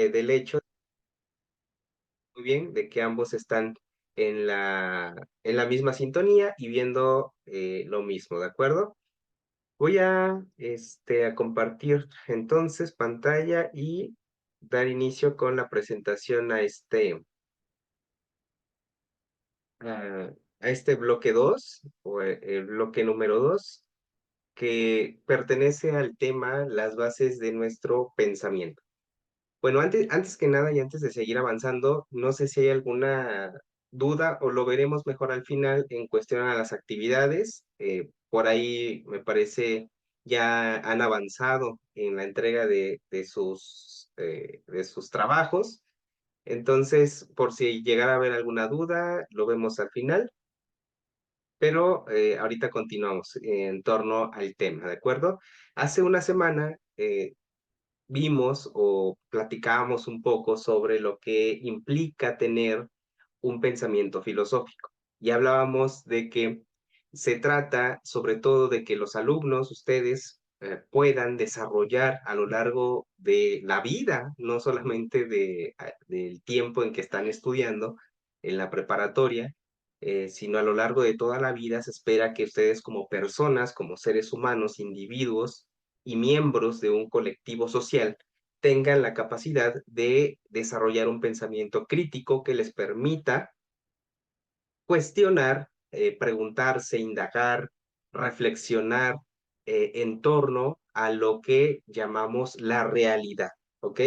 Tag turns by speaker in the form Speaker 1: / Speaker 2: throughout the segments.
Speaker 1: del hecho, muy bien, de que ambos están en la misma sintonía y viendo lo mismo, ¿de acuerdo? Voy a compartir entonces pantalla y dar inicio con la presentación a, a este bloque 2 o el bloque número 2 que pertenece al tema las bases de nuestro pensamiento. Bueno, antes que nada y antes de seguir avanzando, no sé si hay alguna duda o lo veremos mejor al final en cuestión a las actividades. Por ahí me parece ya han avanzado en la entrega de sus trabajos. Entonces, por si llegara a haber alguna duda, lo vemos al final, pero ahorita continuamos en torno al tema, ¿de acuerdo? Hace una semana vimos o platicábamos un poco sobre lo que implica tener un pensamiento filosófico. Y hablábamos de que se trata sobre todo de que los alumnos, ustedes, puedan desarrollar a lo largo de la vida, no solamente del tiempo en que están estudiando en la preparatoria, sino a lo largo de toda la vida se espera que ustedes como personas, como seres humanos, individuos y miembros de un colectivo social, tengan la capacidad de desarrollar un pensamiento crítico que les permita cuestionar, preguntarse, indagar, reflexionar en torno a lo que llamamos la realidad, ¿ok?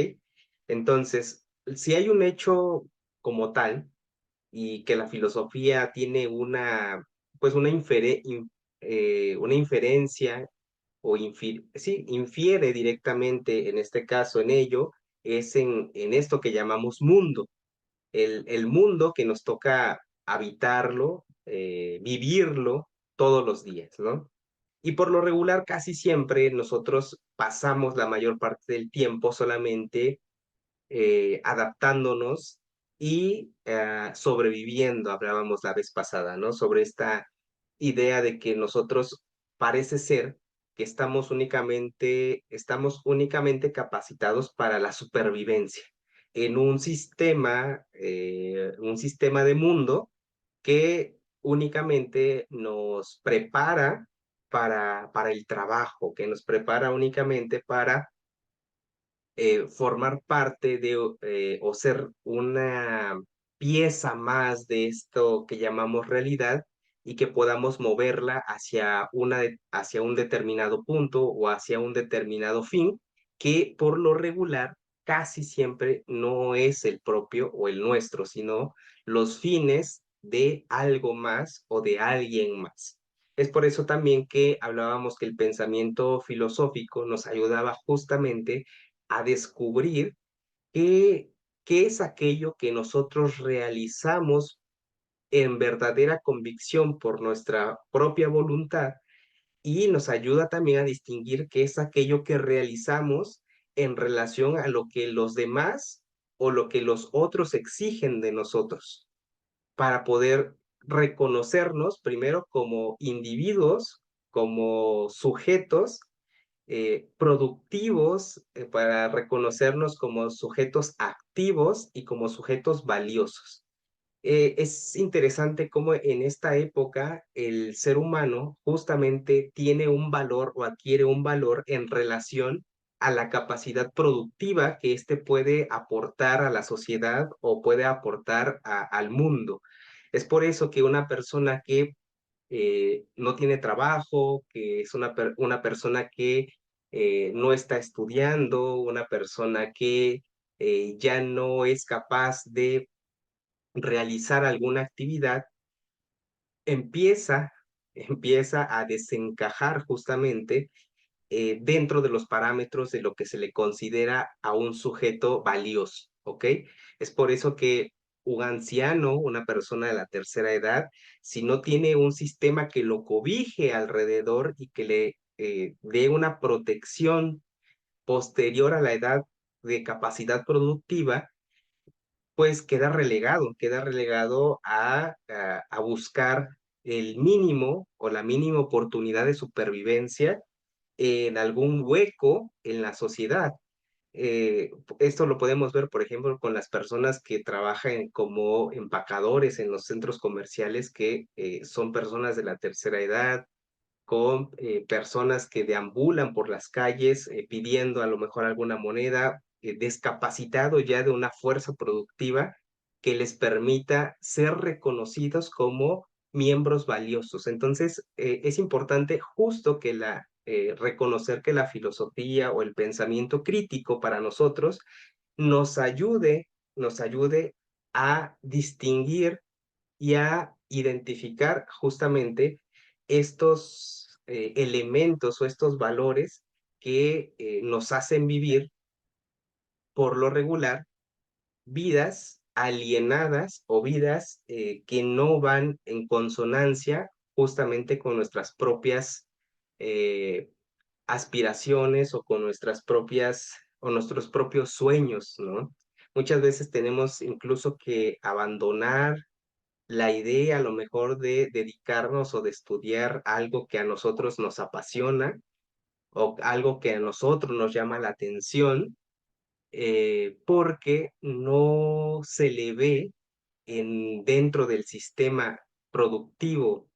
Speaker 1: Entonces, si hay un hecho como tal y que la filosofía tiene pues una inferencia o sí, infiere directamente en este caso en ello, es en esto que llamamos mundo, el mundo que nos toca habitarlo, vivirlo todos los días, ¿no? Y por lo regular, casi siempre nosotros pasamos la mayor parte del tiempo solamente adaptándonos y sobreviviendo, hablábamos la vez pasada, ¿no? Sobre esta idea de que nosotros parece ser que estamos únicamente capacitados para la supervivencia en un sistema de mundo que únicamente nos prepara para el trabajo, que nos prepara únicamente para formar parte o ser una pieza más de esto que llamamos realidad y que podamos moverla hacia un determinado punto o hacia un determinado fin, que por lo regular casi siempre no es el propio o el nuestro, sino los fines de algo más o de alguien más. Es por eso también que hablábamos que el pensamiento filosófico nos ayudaba justamente a descubrir qué, qué es aquello que nosotros realizamos en verdadera convicción por nuestra propia voluntad y nos ayuda también a distinguir qué es aquello que realizamos en relación a lo que los demás o lo que los otros exigen de nosotros para poder reconocernos primero como individuos, como sujetos productivos, para reconocernos como sujetos activos y como sujetos valiosos. Es interesante cómo en esta época el ser humano justamente tiene un valor o adquiere un valor en relación a la capacidad productiva que éste puede aportar a la sociedad o puede aportar al mundo. Es por eso que una persona que no tiene trabajo, que es una persona que no está estudiando, una persona que ya no es capaz de realizar alguna actividad, empieza, empieza a desencajar justamente dentro de los parámetros de lo que se le considera a un sujeto valioso, ¿ok? Es por eso que un anciano, una persona de la tercera edad, si no tiene un sistema que lo cobije alrededor y que le dé una protección posterior a la edad de capacidad productiva, pues queda relegado a buscar el mínimo o la mínima oportunidad de supervivencia en algún hueco en la sociedad. Esto lo podemos ver, por ejemplo, con las personas que trabajan como empacadores en los centros comerciales, que son personas de la tercera edad, con personas que deambulan por las calles pidiendo a lo mejor alguna moneda, discapacitado ya de una fuerza productiva que les permita ser reconocidos como miembros valiosos. Entonces, es importante justo que reconocer que la filosofía o el pensamiento crítico para nosotros nos ayude, nos ayude a distinguir y a identificar justamente estos elementos o estos valores que nos hacen vivir por lo regular vidas alienadas o vidas que no van en consonancia justamente con nuestras propias eh, aspiraciones o con nuestras propias o nuestros propios sueños, ¿no? Muchas veces tenemos incluso que abandonar la idea a lo mejor de dedicarnos o de estudiar algo que a nosotros nos apasiona o algo que a nosotros nos llama la atención, porque no se le ve dentro del sistema productivo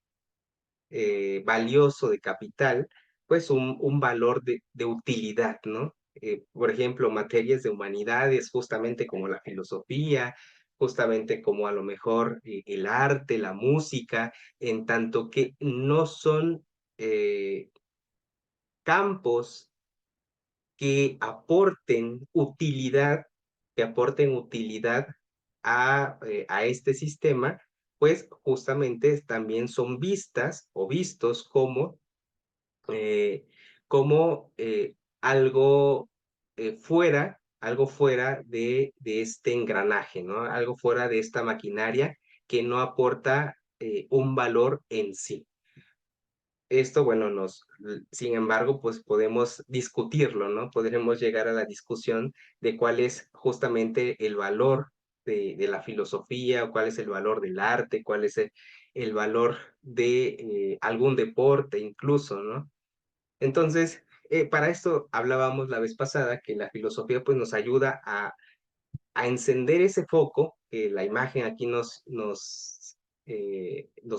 Speaker 1: valioso de capital, pues un valor de utilidad, ¿no? Por ejemplo, materias de humanidades, justamente como la filosofía, justamente como a lo mejor el arte, la música, en tanto que no son eh, campos que aporten utilidad a este sistema, pues justamente también son vistas o vistos eh, como algo algo fuera de este engranaje, ¿no? Algo fuera de esta maquinaria que no aporta un valor en sí. Esto, bueno, sin embargo, pues podemos discutirlo, ¿no? Podremos llegar a la discusión de cuál es justamente el valor de la filosofía, o cuál es el valor del arte, cuál es el valor de algún deporte incluso, ¿no? Entonces, para esto hablábamos la vez pasada que la filosofía pues nos ayuda a encender ese foco que la imagen aquí nos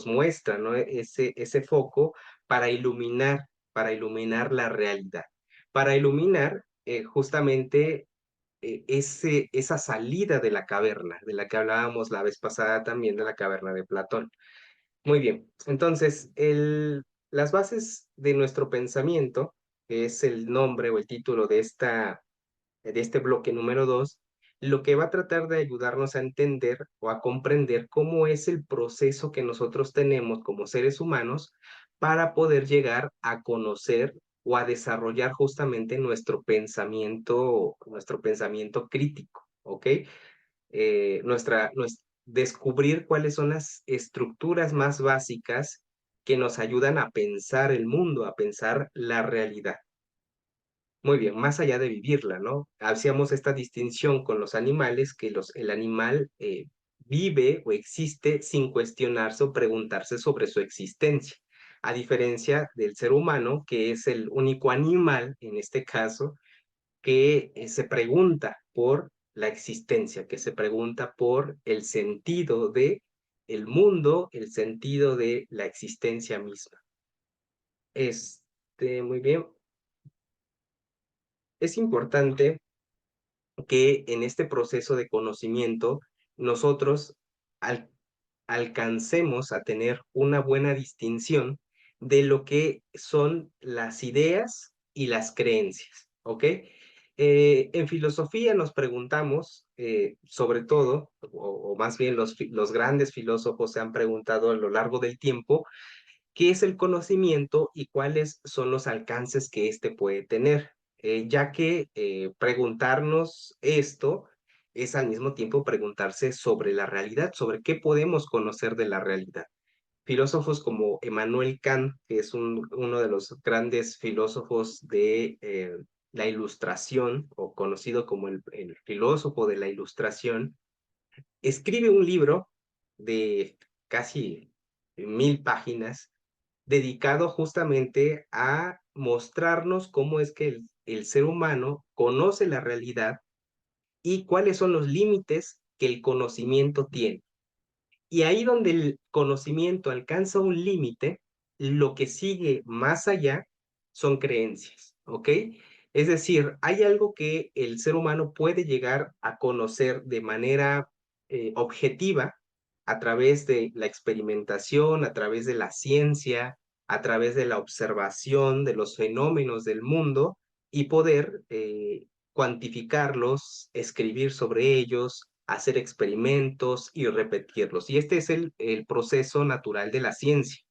Speaker 1: muestra, ¿no? Ese foco para iluminar la realidad, para iluminar justamente esa salida de la caverna, de la que hablábamos la vez pasada también, de la caverna de Platón. Muy bien, entonces, las bases de nuestro pensamiento, que es el nombre o el título de este bloque número 2, lo que va a tratar de ayudarnos a entender o a comprender cómo es el proceso que nosotros tenemos como seres humanos para poder llegar a conocer o a desarrollar justamente nuestro pensamiento crítico, ¿ok? Descubrir cuáles son las estructuras más básicas que nos ayudan a pensar el mundo, a pensar la realidad. Muy bien, más allá de vivirla, ¿no? Hacíamos esta distinción con los animales, que el animal vive o existe sin cuestionarse o preguntarse sobre su existencia, a diferencia del ser humano, que es el único animal, en este caso, que se pregunta por la existencia, que se pregunta por el sentido de el mundo, el sentido de la existencia misma. Muy bien, es importante que en este proceso de conocimiento nosotros al- alcancemos a tener una buena distinción de lo que son las ideas y las creencias, ¿ok? En filosofía nos preguntamos, sobre todo, o más bien los grandes filósofos se han preguntado a lo largo del tiempo, qué es el conocimiento y cuáles son los alcances que éste puede tener, ya que preguntarnos esto es al mismo tiempo preguntarse sobre la realidad, sobre qué podemos conocer de la realidad. Filósofos como Emmanuel Kant, que es uno de los grandes filósofos de la Ilustración, o conocido como el filósofo de la Ilustración, escribe un libro de casi 1000 páginas dedicado justamente a mostrarnos cómo es que el ser humano conoce la realidad y cuáles son los límites que el conocimiento tiene. Y ahí donde el conocimiento alcanza un límite, lo que sigue más allá son creencias, ¿ok? Es decir, hay algo que el ser humano puede llegar a conocer de manera objetiva a través de la experimentación, a través de la ciencia, a través de la observación de los fenómenos del mundo y poder cuantificarlos, escribir sobre ellos, hacer experimentos y repetirlos. Y este es el proceso natural de la ciencia,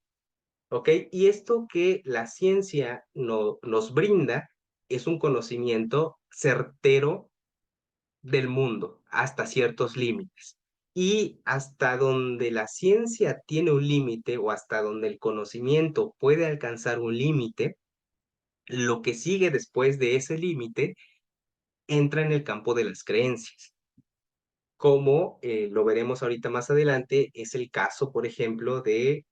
Speaker 1: ¿ok? Y esto que la ciencia nos brinda es un conocimiento certero del mundo hasta ciertos límites. Y hasta donde la ciencia tiene un límite o hasta donde el conocimiento puede alcanzar un límite, lo que sigue después de ese límite entra en el campo de las creencias. Como lo veremos ahorita más adelante, es el caso, por ejemplo, de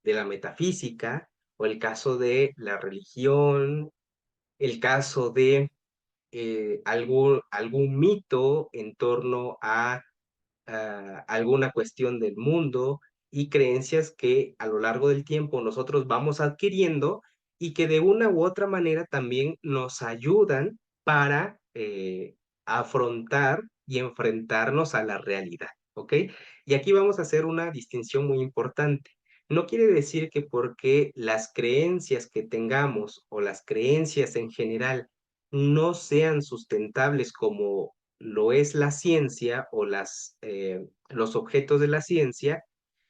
Speaker 1: la metafísica o el caso de la religión, el caso de algún mito en torno a alguna cuestión del mundo y creencias que a lo largo del tiempo nosotros vamos adquiriendo y que de una u otra manera también nos ayudan para afrontar y enfrentarnos a la realidad, ¿ok? Y aquí vamos a hacer una distinción muy importante. No quiere decir que porque las creencias que tengamos o las creencias en general no sean sustentables como lo es la ciencia o los objetos de la ciencia,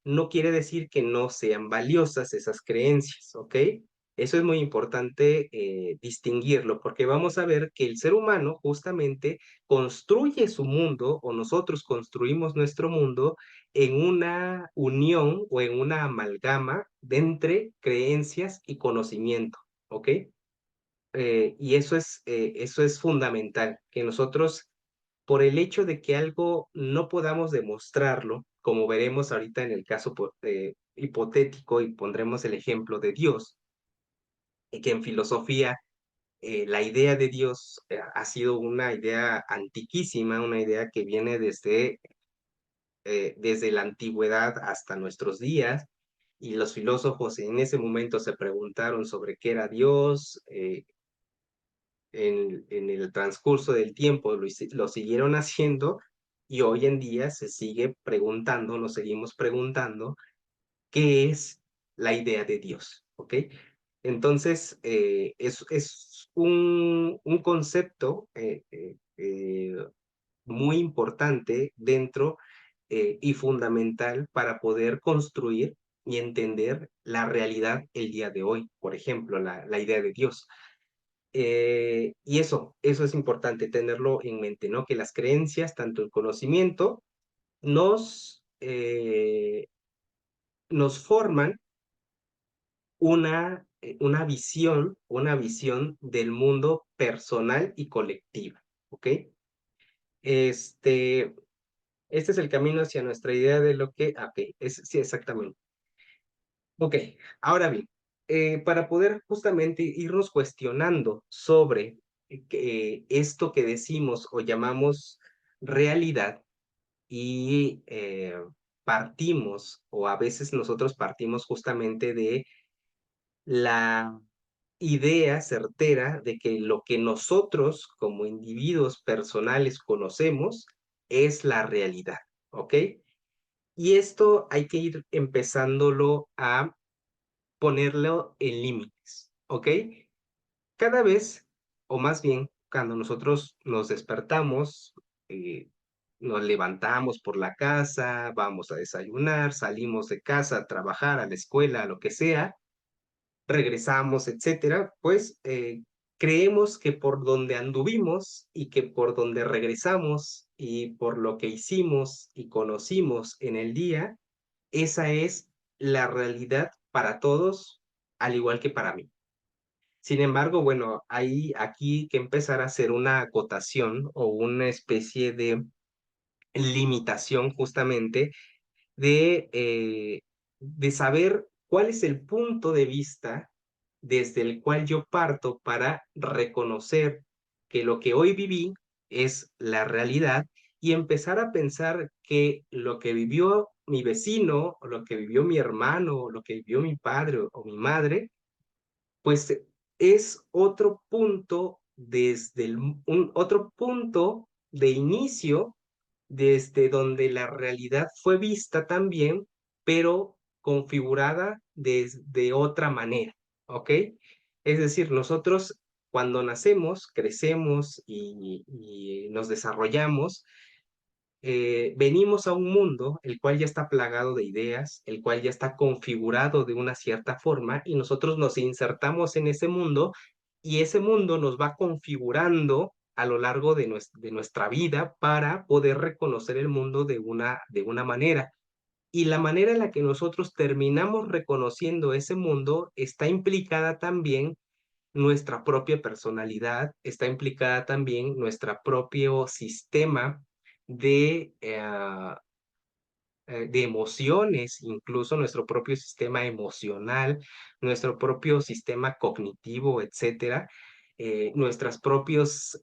Speaker 1: no quiere decir que no sean valiosas esas creencias, ¿ok? Eso es muy importante distinguirlo, porque vamos a ver que el ser humano justamente construye su mundo o nosotros construimos nuestro mundo en una unión o en una amalgama de entre creencias y conocimiento, ¿ok? Y eso es fundamental, que nosotros por el hecho de que algo no podamos demostrarlo, como veremos ahorita en el caso hipotético y pondremos el ejemplo de Dios, y que en filosofía la idea de Dios ha sido una idea antiquísima, una idea que viene desde la antigüedad hasta nuestros días, y los filósofos en ese momento se preguntaron sobre qué era Dios, en el transcurso del tiempo lo siguieron haciendo y hoy en día se sigue preguntando, nos seguimos preguntando, ¿qué es la idea de Dios? ¿Ok? Entonces, es un concepto muy importante dentro y fundamental para poder construir y entender la realidad el día de hoy, por ejemplo, la idea de Dios. Y eso es importante tenerlo en mente, ¿no? Que las creencias, tanto el conocimiento, nos forman una visión del mundo personal y colectiva, ¿ok? Este, este es el camino hacia nuestra idea de lo que, ok, sí, exactamente. Ok, ahora bien, para poder justamente irnos cuestionando sobre esto que decimos o llamamos realidad y partimos, o a veces nosotros partimos justamente de la idea certera de que lo que nosotros como individuos personales conocemos es la realidad, ¿ok? Y esto hay que ir empezándolo a ponerlo en límites, ¿ok? Cada vez, o más bien, cuando nosotros nos despertamos, eh, nos levantamos por la casa, vamos a desayunar, salimos de casa a trabajar, a la escuela, a lo que sea, regresamos, etcétera, pues creemos que por donde anduvimos y que por donde regresamos y por lo que hicimos y conocimos en el día, esa es la realidad para todos, al igual que para mí. Sin embargo, bueno, hay aquí que empezar a hacer una acotación o una especie de limitación justamente de saber cuál es el punto de vista desde el cual yo parto para reconocer que lo que hoy viví es la realidad y empezar a pensar que lo que vivió mi vecino, o lo que vivió mi hermano, o lo que vivió mi padre o mi madre, pues es otro punto desde un otro punto de inicio desde donde la realidad fue vista también, pero configurada de otra manera, ¿ok? Es decir, nosotros cuando nacemos, crecemos y nos desarrollamos, venimos a un mundo el cual ya está plagado de ideas, el cual ya está configurado de una cierta forma y nosotros nos insertamos en ese mundo y ese mundo nos va configurando a lo largo de nuestra vida para poder reconocer el mundo de una manera. Y la manera en la que nosotros terminamos reconociendo ese mundo está implicada también nuestra propia personalidad, está implicada también nuestro propio sistema de, de emociones, incluso nuestro propio sistema emocional, nuestro propio sistema cognitivo, etcétera, nuestros propios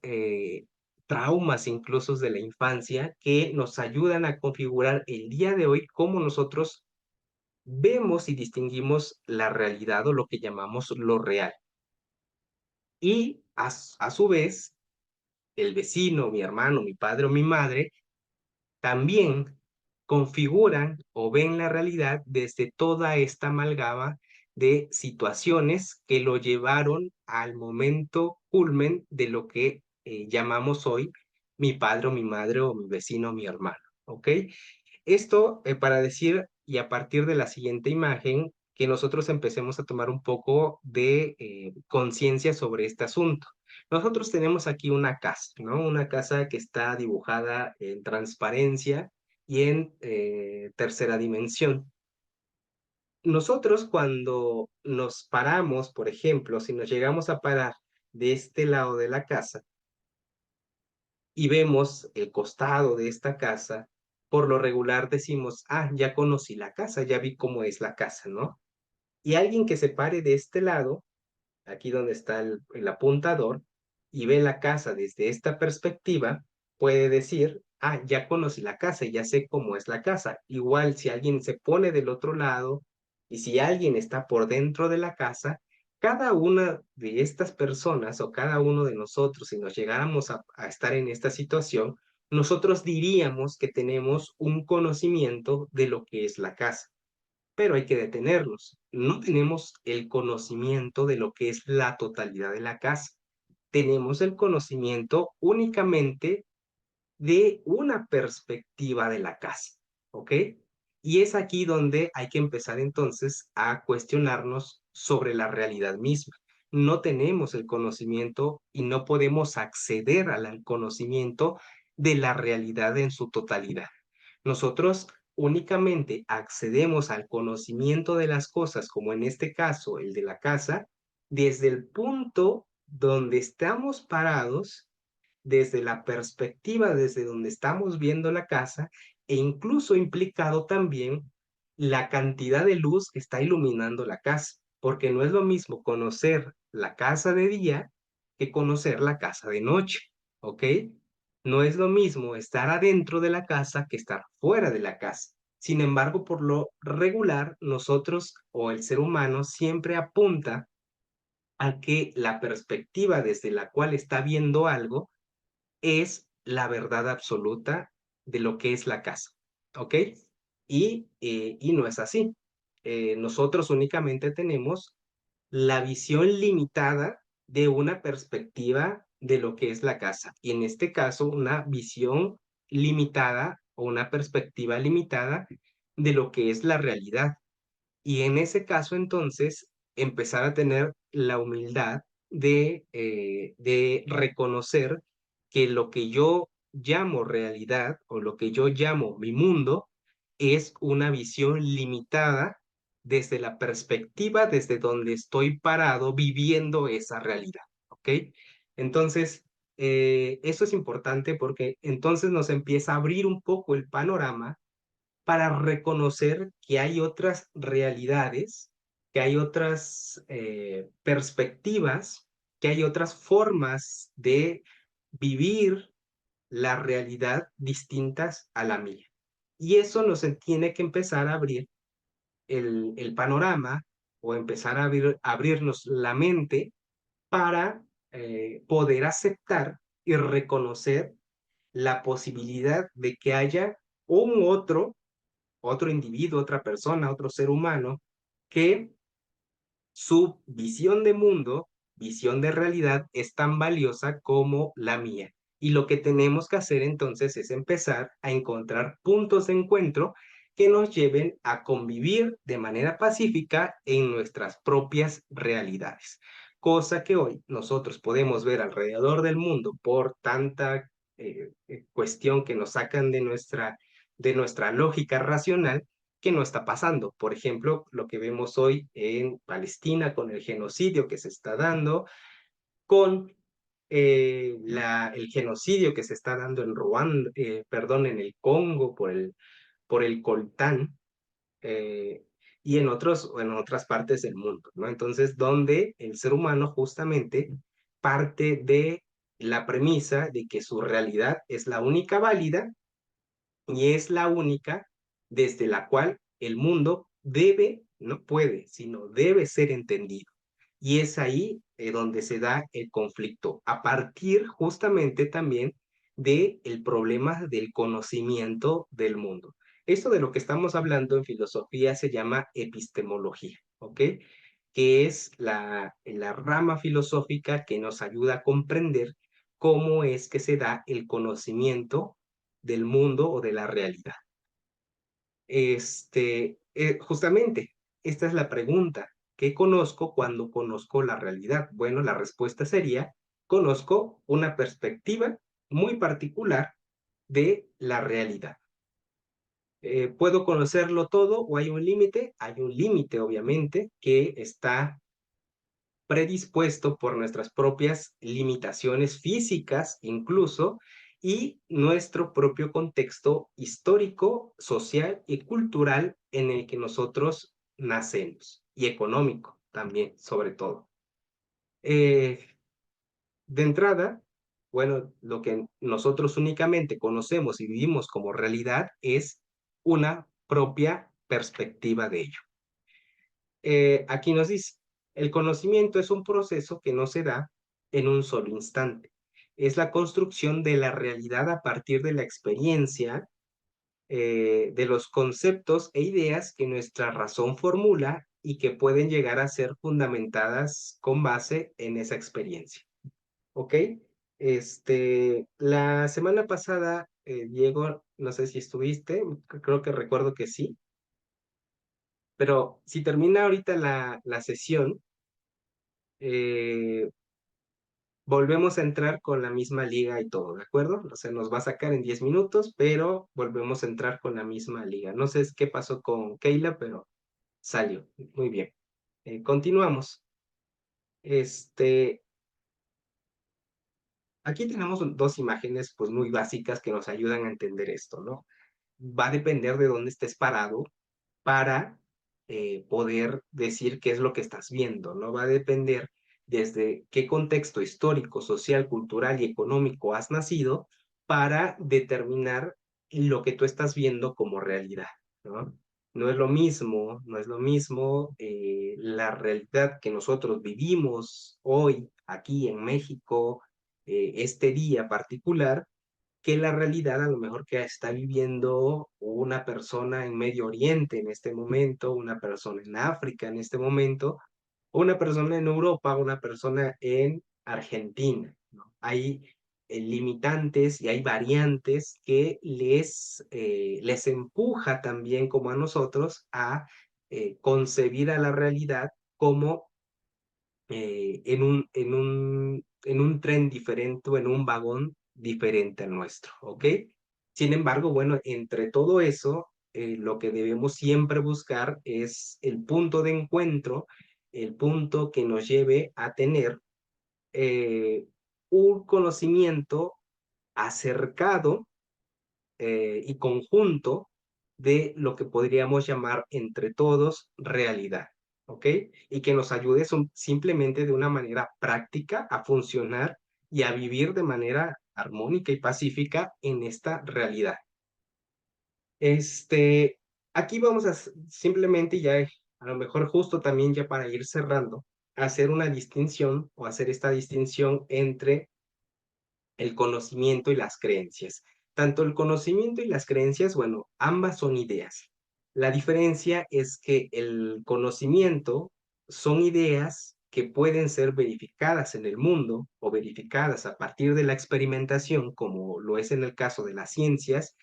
Speaker 1: traumas incluso de la infancia que nos ayudan a configurar el día de hoy cómo nosotros vemos y distinguimos la realidad o lo que llamamos lo real. Y a su vez, el vecino, mi hermano, mi padre o mi madre, también configuran o ven la realidad desde toda esta amalgama de situaciones que lo llevaron al momento culmen de lo que llamamos hoy mi padre o mi madre o mi vecino o mi hermano, ¿ok? Esto para decir, y a partir de la siguiente imagen, que nosotros empecemos a tomar un poco de conciencia sobre este asunto. Nosotros tenemos aquí una casa, ¿no? Una casa que está dibujada en transparencia y en tercera dimensión. Nosotros cuando nos paramos, por ejemplo, si nos llegamos a parar de este lado de la casa, y vemos el costado de esta casa, por lo regular decimos, ah, ya conocí la casa, ya vi cómo es la casa, ¿no? Y alguien que se pare de este lado, aquí donde está el apuntador, y ve la casa desde esta perspectiva, puede decir, ah, ya conocí la casa, ya sé cómo es la casa. Igual si alguien se pone del otro lado y si alguien está por dentro de la casa, cada una de estas personas o cada uno de nosotros, si nos llegáramos a estar en esta situación, nosotros diríamos que tenemos un conocimiento de lo que es la casa, pero hay que detenernos. No tenemos el conocimiento de lo que es la totalidad de la casa. Tenemos el conocimiento únicamente de una perspectiva de la casa, ¿ok? Y es aquí donde hay que empezar entonces a cuestionarnos sobre la realidad misma. No tenemos el conocimiento y no podemos acceder al conocimiento de la realidad en su totalidad. Nosotros únicamente accedemos al conocimiento de las cosas, como en este caso el de la casa, desde el punto donde estamos parados, desde la perspectiva desde donde estamos viendo la casa e incluso implicado también la cantidad de luz que está iluminando la casa, porque no es lo mismo conocer la casa de día que conocer la casa de noche, ¿ok? No es lo mismo estar adentro de la casa que estar fuera de la casa. Sin embargo, por lo regular, nosotros o el ser humano siempre apunta a que la perspectiva desde la cual está viendo algo es la verdad absoluta de lo que es la casa, ¿ok? Y no es así. Nosotros únicamente tenemos la visión limitada de una perspectiva de lo que es la casa. Y en este caso, una visión limitada o una perspectiva limitada de lo que es la realidad. Y en ese caso, entonces, empezar a tener la humildad de reconocer que lo que yo llamo realidad o lo que yo llamo mi mundo es una visión limitada desde la perspectiva desde donde estoy parado viviendo esa realidad, ¿ok? Entonces, eso es importante porque entonces nos empieza a abrir un poco el panorama para reconocer que hay otras realidades que hay otras perspectivas, que hay otras formas de vivir la realidad distintas a la mía. Y eso nos tiene que empezar a abrir el panorama o empezar a abrirnos la mente para poder aceptar y reconocer la posibilidad de que haya un otro individuo, otra persona, otro ser humano, que su visión de mundo, visión de realidad, es tan valiosa como la mía. Y lo que tenemos que hacer entonces es empezar a encontrar puntos de encuentro que nos lleven a convivir de manera pacífica en nuestras propias realidades. Cosa que hoy nosotros podemos ver alrededor del mundo por tanta cuestión que nos sacan de nuestra lógica racional, que no está pasando. Por ejemplo, lo que vemos hoy en Palestina con el genocidio que se está dando, con el genocidio que se está dando en Ruanda, perdón, en el Congo por el coltán, eh, y en otras partes del mundo, ¿no? Entonces, donde el ser humano justamente parte de la premisa de que su realidad es la única válida y es la única desde la cual el mundo debe, no puede, sino debe ser entendido. Y es ahí donde se da el conflicto, a partir justamente también del problema del conocimiento del mundo. Esto de lo que estamos hablando en filosofía se llama epistemología, ¿ok? Que es la rama filosófica que nos ayuda a comprender cómo es que se da el conocimiento del mundo o de la realidad. Justamente, esta es la pregunta. ¿Qué conozco cuando conozco la realidad? Bueno, la respuesta sería, conozco una perspectiva muy particular de la realidad. ¿Puedo conocerlo todo o hay un límite? Hay un límite, obviamente, que está predispuesto por nuestras propias limitaciones físicas incluso, y nuestro propio contexto histórico, social y cultural en el que nosotros nacemos, y económico también, sobre todo. Eh, de entrada, bueno, lo que nosotros únicamente conocemos y vivimos como realidad es una propia perspectiva de ello. Aquí nos dice, el conocimiento es un proceso que no se da en un solo instante. Es la construcción de la realidad a partir de la experiencia, de los conceptos e ideas que nuestra razón formula y que pueden llegar a ser fundamentadas con base en esa experiencia. ¿Ok? La semana pasada, Diego, no sé si estuviste, creo que recuerdo que sí, pero si termina ahorita la sesión, eh, volvemos a entrar con la misma liga y todo, ¿de acuerdo? O sea, nos va a sacar en 10 minutos, pero volvemos a entrar con la misma liga. No sé qué pasó con Keila, pero salió. Muy bien. Continuamos. Este, Aquí tenemos dos imágenes pues muy básicas que nos ayudan a entender esto, ¿no? Va a depender de dónde estés parado para poder decir qué es lo que estás viendo, ¿no? Va a depender desde qué contexto histórico, social, cultural y económico has nacido para determinar lo que tú estás viendo como realidad, ¿no? No es lo mismo la realidad que nosotros vivimos hoy aquí en México, este día particular, que la realidad a lo mejor que está viviendo una persona en Medio Oriente en este momento, una persona en África en este momento, una persona en Europa, una persona en Argentina, ¿no? Hay limitantes y hay variantes que les empuja también como a nosotros a concebir a la realidad como en un tren diferente o en un vagón diferente al nuestro, ¿ok? Sin embargo, bueno, entre todo eso, lo que debemos siempre buscar es el punto de encuentro, el punto que nos lleve a tener eh, un conocimiento acercado y conjunto de lo que podríamos llamar entre todos realidad. ¿ok? Y que nos ayude simplemente de una manera práctica a funcionar y a vivir de manera armónica y pacífica en esta realidad. Este, aquí vamos a simplemente ya, a lo mejor justo también ya para ir cerrando, hacer una distinción o hacer esta distinción entre el conocimiento y las creencias. Tanto el conocimiento y las creencias, bueno, ambas son ideas. La diferencia es que el conocimiento son ideas que pueden ser verificadas en el mundo o verificadas a partir de la experimentación, como lo es en el caso de las ciencias,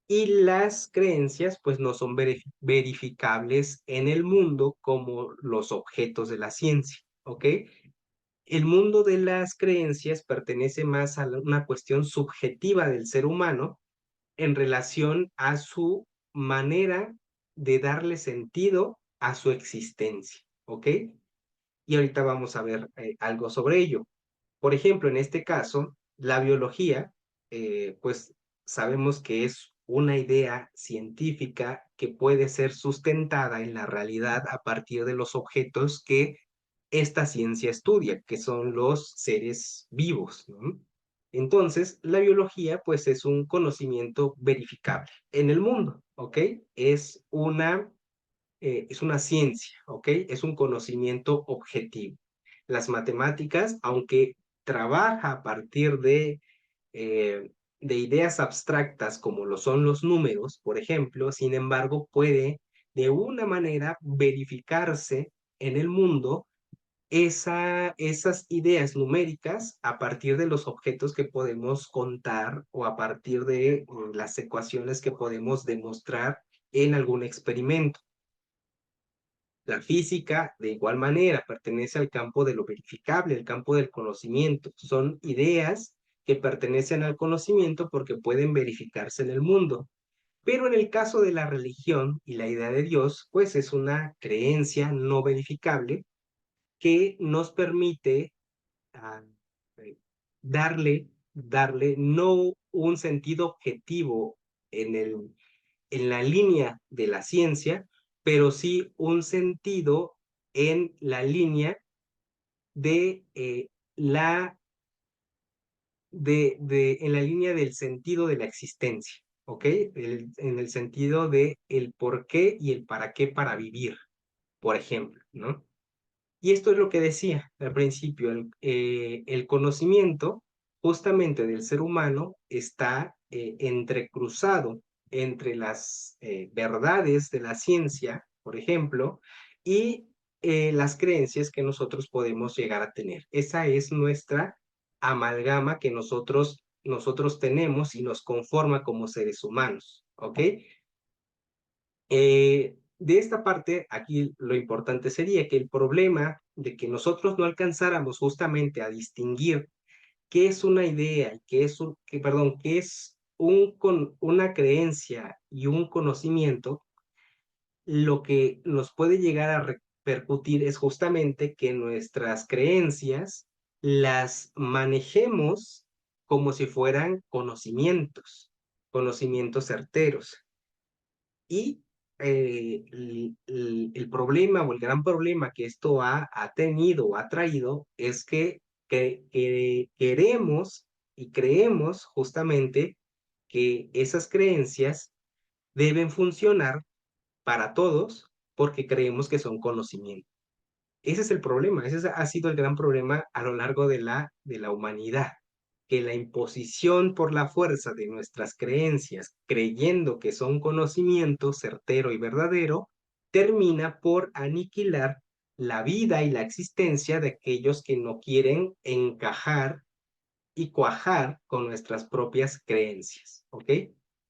Speaker 1: y las creencias, pues no son verificables en el mundo como los objetos de la ciencia, ¿ok? El mundo de las creencias pertenece más a una cuestión subjetiva del ser humano en relación a su manera de darle sentido a su existencia, ¿ok? Y ahorita vamos a ver algo sobre ello. Por ejemplo, en este caso, la biología, pues sabemos que es una idea científica que puede ser sustentada en la realidad a partir de los objetos que esta ciencia estudia, que son los seres vivos, ¿no? Entonces, la biología, pues, es un conocimiento verificable en el mundo, ¿ok? Es una ciencia, ¿ok? Es un conocimiento objetivo. Las matemáticas, aunque trabaja a partir de ideas abstractas como lo son los números, por ejemplo, sin embargo, puede de una manera verificarse en el mundo esas ideas numéricas a partir de los objetos que podemos contar o a partir de las ecuaciones que podemos demostrar en algún experimento. La física, de igual manera, pertenece al campo de lo verificable, el campo del conocimiento. Son ideas que pertenecen al conocimiento porque pueden verificarse en el mundo. Pero en el caso de la religión y la idea de Dios, pues es una creencia no verificable que nos permite ah, eh, darle no un sentido objetivo en en la línea de la ciencia, pero sí un sentido en la línea de la en la línea del sentido de la existencia, ¿ok? En el sentido de el por qué y el para qué para vivir, por ejemplo, ¿no? Y esto es lo que decía al principio, el conocimiento justamente del ser humano está entrecruzado entre las verdades de la ciencia, por ejemplo, y las creencias que nosotros podemos llegar a tener. Esa es nuestra amalgama que nosotros tenemos y nos conforma como seres humanos, ¿ok? De esta parte, aquí lo importante sería que el problema de que nosotros no alcanzáramos justamente a distinguir qué es una idea y qué es una creencia y un conocimiento, lo que nos puede llegar a repercutir es justamente que nuestras creencias las manejemos como si fueran conocimientos certeros. Y el problema o el gran problema que esto ha tenido o ha traído es que queremos y creemos justamente que esas creencias deben funcionar para todos porque creemos que son conocimiento. Ese es el problema, ha sido el gran problema a lo largo de de la humanidad, que la imposición por la fuerza de nuestras creencias, creyendo que son conocimiento certero y verdadero, termina por aniquilar la vida y la existencia de aquellos que no quieren encajar y cuajar con nuestras propias creencias, ¿ok?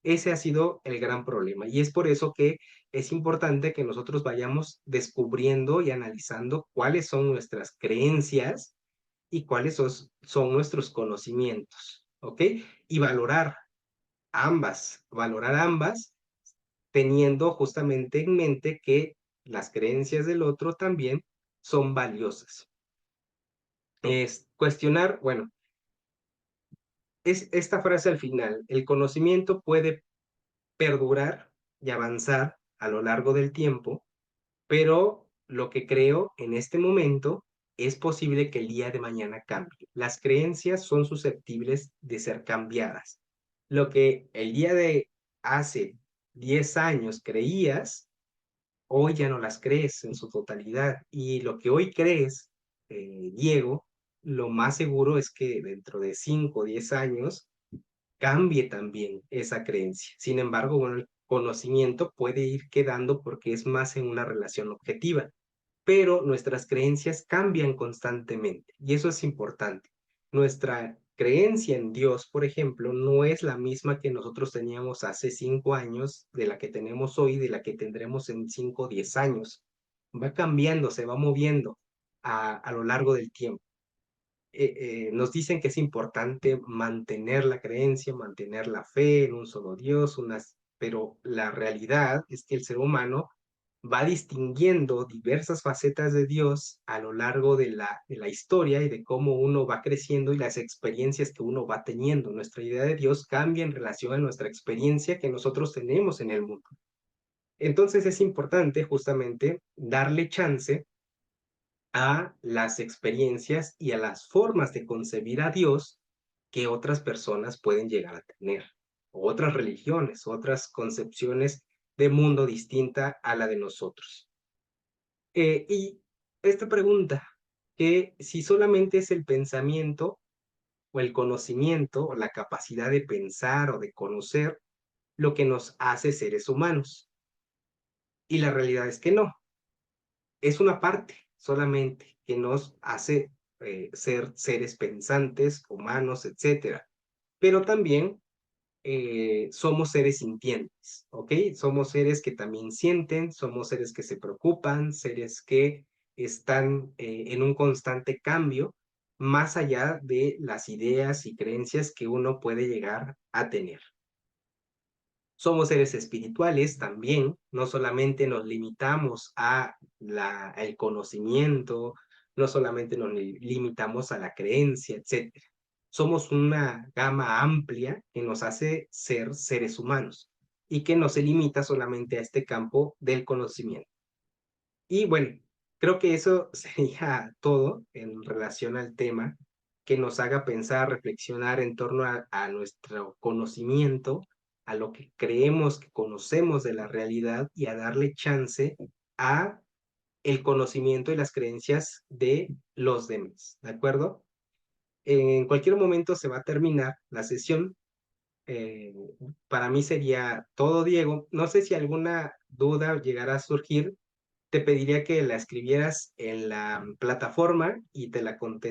Speaker 1: Ese ha sido el gran problema y es por eso que es importante que nosotros vayamos descubriendo y analizando cuáles son nuestras creencias y cuáles son nuestros conocimientos, ¿ok? Y valorar ambas teniendo justamente en mente que las creencias del otro también son valiosas. Es cuestionar, bueno, es esta frase al final, el conocimiento puede perdurar y avanzar a lo largo del tiempo, pero lo que creo en este momento, es posible que el día de mañana cambie. Las creencias son susceptibles de ser cambiadas. Lo que el día de hace 10 años creías, hoy ya no las crees en su totalidad. Y lo que hoy crees, Diego, lo más seguro es que dentro de 5 o 10 años cambie también esa creencia. Sin embargo, bueno, el conocimiento puede ir quedando porque es más en una relación objetiva, pero nuestras creencias cambian constantemente y eso es importante. Nuestra creencia en Dios, por ejemplo, no es la misma que nosotros teníamos hace 5 años, de la que tenemos hoy, de la que tendremos en 5 o 10 años. Va cambiando, se va moviendo a lo largo del tiempo. Nos dicen que es importante mantener la creencia, mantener la fe en un solo Dios, pero la realidad es que el ser humano va distinguiendo diversas facetas de Dios a lo largo de la historia y de cómo uno va creciendo y las experiencias que uno va teniendo. Nuestra idea de Dios cambia en relación a nuestra experiencia que nosotros tenemos en el mundo. Entonces es importante justamente darle chance a las experiencias y a las formas de concebir a Dios que otras personas pueden llegar a tener, o otras religiones, otras concepciones de mundo distinta a la de nosotros. Y esta pregunta, que si solamente es el pensamiento o el conocimiento o la capacidad de pensar o de conocer lo que nos hace seres humanos. Y la realidad es que no, es una parte solamente que nos hace ser seres pensantes, humanos, etcétera. Pero también somos seres sintientes, ¿ok? Somos seres que también sienten, somos seres que se preocupan, seres que están en un constante cambio, más allá de las ideas y creencias que uno puede llegar a tener. Somos seres espirituales también, no solamente nos limitamos a el conocimiento, no solamente nos limitamos a la creencia, etcétera. Somos una gama amplia que nos hace ser seres humanos y que no se limita solamente a este campo del conocimiento. Y bueno, creo que eso sería todo en relación al tema que nos haga pensar, reflexionar en torno a nuestro conocimiento, a lo que creemos que conocemos de la realidad y a darle chance a el conocimiento y las creencias de los demás, ¿de acuerdo? En cualquier momento se va a terminar la sesión. Eh, para mí sería todo, Diego. No sé si alguna duda llegara a surgir, te pediría que la escribieras en la plataforma y te la contesto